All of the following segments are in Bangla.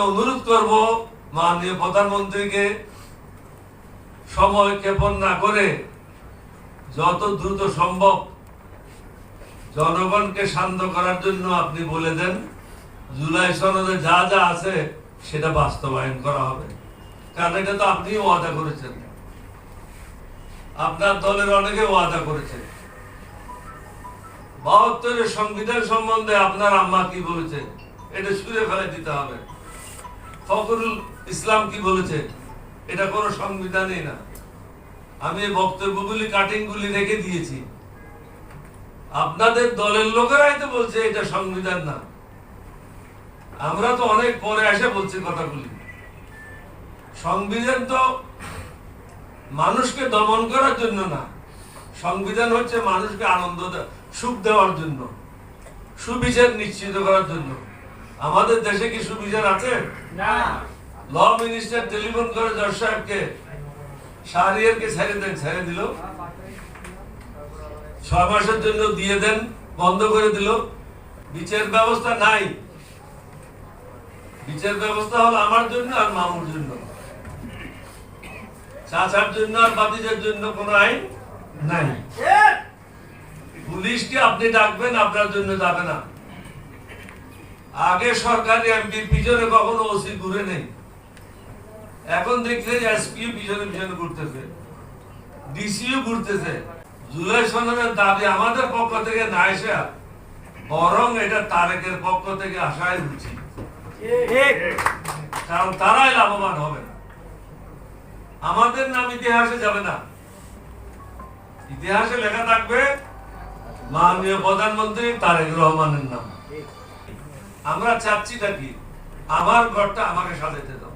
অনুরোধ করব মাননীয় প্রধানমন্ত্রীকে সময় ক্ষেপণ না করে যত দ্রুত সম্ভব জনগণকে শান্ত করার জন্য আপনি বলে দেন জুলাই সনদে যা যা আছে সেটা বাস্তবায়ন করা হবে। কারণ এটা তো আপনিও ওয়াদা করেছেন, আপনার দলের অনেকে ওয়াদা করেছেন। ৭২-এর সংবিধান সম্বন্ধে আপনার আম্মা কি বলেছে এটা সুরে ফেলে দিতে হবে। ফখরুল ইসলাম কি বলেছে এটা কোনো সংবিধানই না। আমি এই বক্তব্যগুলি কাটিংগুলি রেখে দিয়েছি। আপনাদের দলের লোকেরাই তো বলছে এটা সংবিধান না। আমরা তো অনেক পরে এসে বলছি কথাগুলি। সংবিধান তো মানুষকে দমন করার জন্য না, সংবিধান হচ্ছে মানুষকে আনন্দ সুখ দেওয়ার জন্য, সুবিচার নিশ্চিত করার জন্য। আমাদের দেশে কি সুবিচার আছে? না। ল মিনিস্টার টেলিফোন করে জজ সাহেবকে শাহরিয়ারকে ছেড়ে দিল, 6 মাসের জন্য দিয়ে দেন, বন্ধ করে দিল। বিচার ব্যবস্থা নাই। বিচার ব্যবস্থা হলো আমার জন্য আর মামুর জন্য, চাচার জন্য আর বাতিজার জন্য কোনো আইন নাই। পুলিশকে আপনি ডাকবেন, আপনার জন্য যাবে না। আগে সরকারি এমপির পিছনে কখনো ওসি ঘুরে নেই, এখন দেখছে এসপিও পিছনে পিছনে ঘুরতেছে, ডিসিও ঘুরতেছে। জুলাই সনদের দাবি আমাদের পক্ষ থেকে না এসে বরং এটা তারেকের পক্ষ থেকে আসাই উচিত, কারণ তারাই লাভবান হবে না। আমাদের নাম ইতিহাসে যাবে না, ইতিহাসে লেখা থাকবে মাননীয় প্রধানমন্ত্রী তারেক রহমানের নাম। আমরা চাচ্ছিটা কি, আমার ঘরটা আমাকে সাজাতে দাও,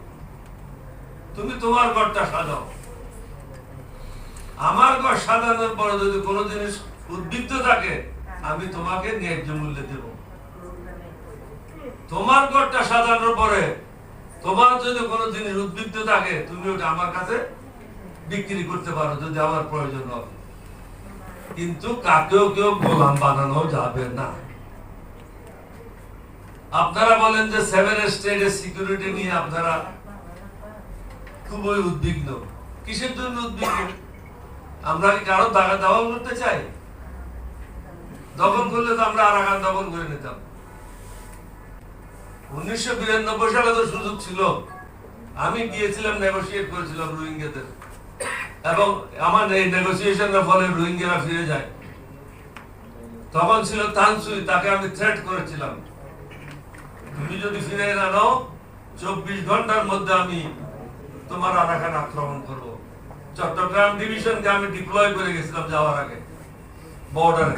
তুমি তোমার ঘরটা সাজাও। আমার ঘর সাজানোর পরে যদি কোনো জিনিস উদ্বৃত্ত থাকে আমি তোমাকে ন্যায্য মূল্যে দেব। তোমার ঘরটা সাজানোর পরে তোমার যদি কোনো জিনিস উদ্বৃত্ত থাকে তুমি ওটা আমার কাছে বিক্রি করতে পারো যদি আমার প্রয়োজন হয়, কিন্তু কাকেও কেউ গোলাম বানানো যাবে না। আপনারা বলেন যে 7 স্টেটের সিকিউরিটি নিয়ে আপনারা খুবই উদ্বিগ্ন। কিসের জন্য উদ্বিগ্ন? আমরা কি কারো দাগা দখল করতে চাই? দখল করলে তো আমরা আরাকান দখল করে নিতাম। 1992 সালে তো সুযোগ ছিল, আমি গিয়েছিলাম, নেগোসিয়েট করেছিলাম রোহিঙ্গাদের, এবং আমার এই নেগোসিয়েশনের ফলে রোহিঙ্গারা ফিরে যায়। তখন ছিল তানসুই, তাকে আমি থ্রেট করেছিলাম, তুমি যদি ফিরে না নাও 24 ঘন্টার মধ্যে আমি তোমার আরাকান আক্রমণ করব। চট্টগ্রাম ডিভিশনকে আমি ডিপ্লয় করে গেছিলাম যাওয়ার আগে বর্ডারে।